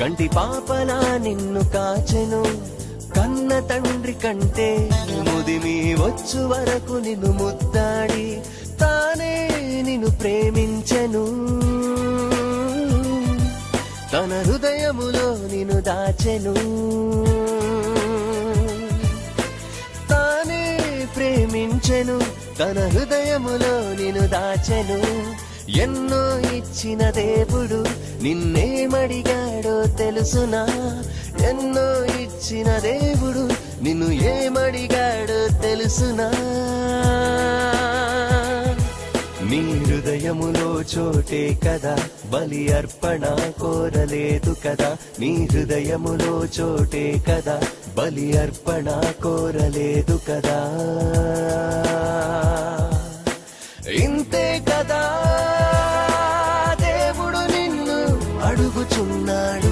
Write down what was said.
కంటి పాపలా నిన్ను కాచెను, కన్న తండ్రి కంటే ముదిమి వచ్చు వరకు నిన్ను ముద్దాడి తానే నిన్ను ప్రేమించెను, తన హృదయములో నిన్ను దాచెను, తానే ప్రేమించెను, తన హృదయములో నిన్ను దాచెను. ఎన్నో ఇచ్చిన దేవుడు నిన్నేమడిగాడో తెలుసునా, ఎన్నో ఇచ్చిన దేవుడు నిన్ను ఏమడిగాడో తెలుసునా. నీ హృదయములో చోటే కదా బలి అర్పణ కోరలేదు కదా, నీ హృదయములో చోటే కదా బలి అర్పణ కోరలేదు కదా. ఇంతే కదా దేవుడు నిన్ను అడుగుచున్నాడు.